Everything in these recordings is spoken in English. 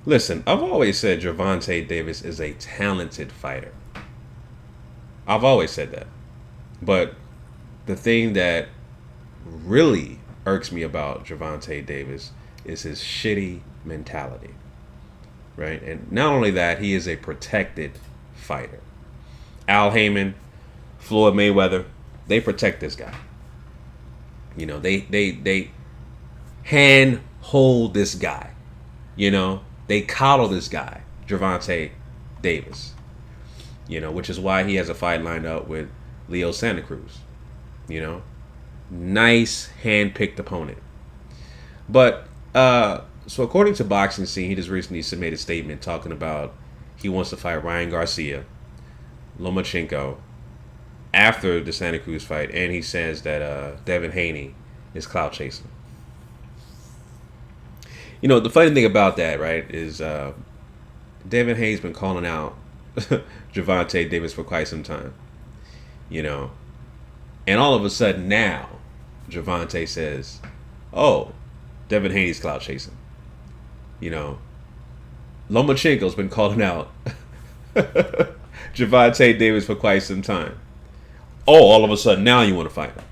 Listen, I've always said Gervonta Davis is a talented fighter. I've always said that. But the thing that really irks me about Gervonta Davis is his shitty mentality, right? And not only that, he is a protected fighter. Al Heyman, Floyd Mayweather, they protect this guy. You know, they hand hold this guy. You know, they coddle this guy, Gervonta Davis. You know, which is why he has a fight lined up with Leo Santa Cruz. You know, nice hand-picked opponent. But so according to Boxing Scene, he just recently submitted a statement talking about he wants to fight Ryan Garcia Lomachenko after the Santa Cruz fight, and he says that Devin Haney is clout chasing. You know, the funny thing about that, right, is Devin Haney's been calling out Gervonta Davis for quite some time. You know, and all of a sudden now, Gervonta says, "Oh, Devin Haney's clout chasing." You know, Lomachenko's been calling out Gervonta Davis for quite some time. Oh, all of a sudden now you want to fight him,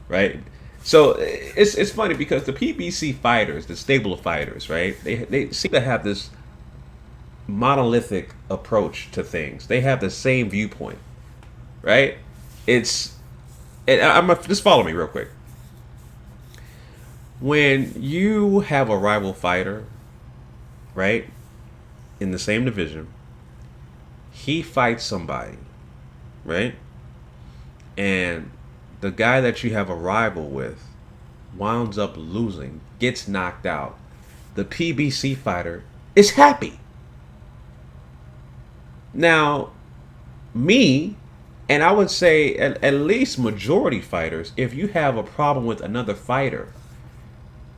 right? So it's funny because the PBC fighters, the stable of fighters, right? They seem to have this monolithic approach to things. They have the same viewpoint, right? Just follow me real quick. When you have a rival fighter, right, in the same division, he fights somebody, right? And the guy that you have a rival with winds up losing, gets knocked out. The PBC fighter is happy. Now, me, and I would say at least majority fighters, if you have a problem with another fighter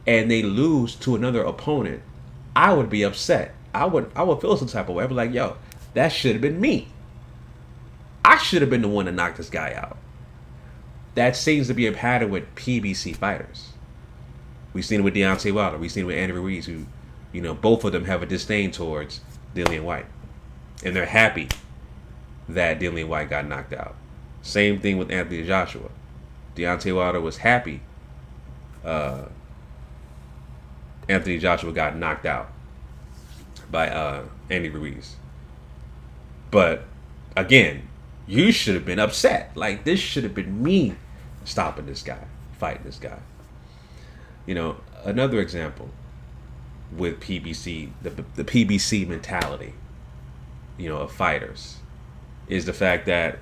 and they lose to another opponent, I would be upset. I would feel some type of way. I'd be like, yo, that should have been me. I should have been the one to knock this guy out. That seems to be a pattern with PBC fighters. We've seen it with Deontay Wilder. We've seen it with Andy Ruiz, who, you know, both of them have a disdain towards Dillian White. And they're happy that Dillian White got knocked out. Same thing with Anthony Joshua. Deontay Wilder was happy Anthony Joshua got knocked out by Andy Ruiz. But again, you should have been upset. Like, this should have been me stopping this guy, fighting this guy. You know, another example with PBC, the PBC mentality, you know, of fighters, is the fact that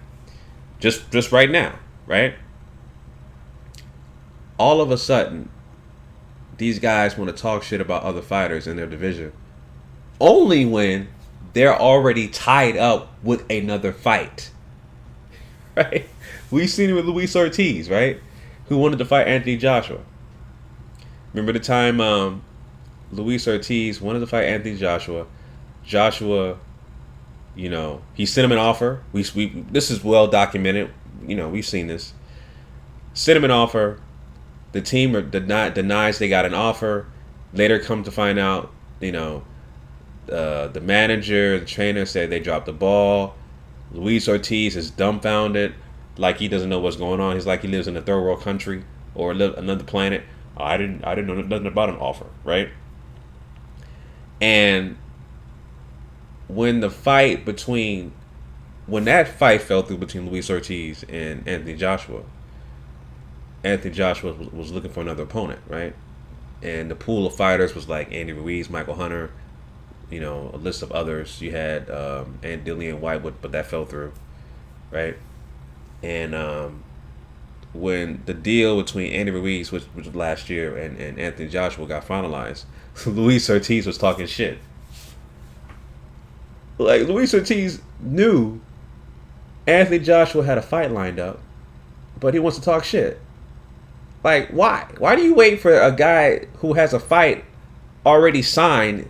just right now, right? All of a sudden, these guys want to talk shit about other fighters in their division only when they're already tied up with another fight. Right? We've seen it with Luis Ortiz, right? Who wanted to fight Anthony Joshua. Remember the time Luis Ortiz wanted to fight Anthony Joshua. Joshua, you know, he sent him an offer. We this is well documented. You know, we've seen this. Sent him an offer. The team denies they got an offer. Later come to find out, you know, the manager, the trainer said they dropped the ball. Luis Ortiz is dumbfounded, like he doesn't know what's going on. He's like he lives in a third world country or another planet. Oh, I didn't know nothing about an offer, right? And when that fight fell through between Luis Ortiz and Anthony Joshua was looking for another opponent, right? And the pool of fighters was like Andy Ruiz, Michael Hunter, you know, a list of others. You had and Dillian White, but that fell through, right? And when the deal between Andy Ruiz, which was last year, and Anthony Joshua got finalized, Luis Ortiz was talking shit. Like, Luis Ortiz knew Anthony Joshua had a fight lined up, but he wants to talk shit. Like, why? Why do you wait for a guy who has a fight already signed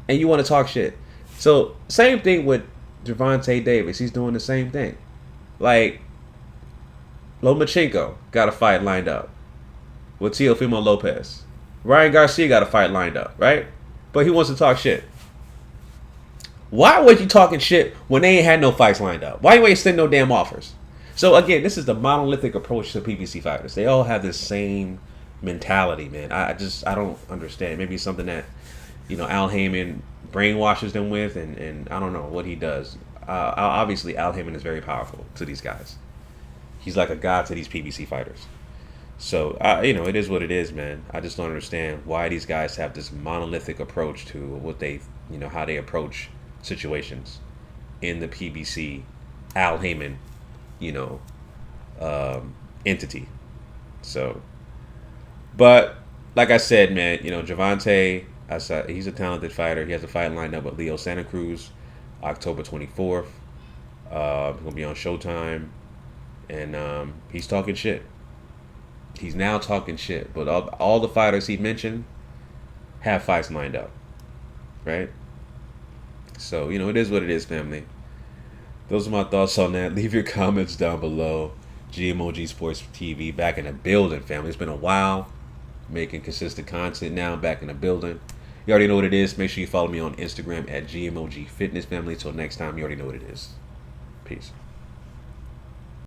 and you want to talk shit? So, same thing with Gervonta Davis. He's doing the same thing. Like, Lomachenko got a fight lined up with Teofimo Lopez. Ryan Garcia got a fight lined up, right? But he wants to talk shit. Why was you talking shit when they ain't had no fights lined up? Why you ain't sending no damn offers? So again, this is the monolithic approach to PBC fighters. They all have this same mentality, man. I don't understand. Maybe it's something that, Al Heyman brainwashes them with, and I don't know what he does. Obviously, Al Heyman is very powerful to these guys. He's like a god to these PBC fighters. So, it is what it is, man. I just don't understand why these guys have this monolithic approach to what they, how they approach situations in the PBC Al Heyman, entity. So, but like I said, man, Gervonta, he's a talented fighter. He has a fight lined up with Leo Santa Cruz, October 24th. He's gonna be on Showtime, and he's talking shit. He's now talking shit, but all the fighters he mentioned have fights lined up, right? So, it is what it is, family. Those are my thoughts on that. Leave your comments down below. GMOG Sports TV back in the building, family. It's been a while making consistent content now, back in the building. You already know what it is. Make sure you follow me on Instagram at GMOG Fitness, family. Until next time, you already know what it is. Peace.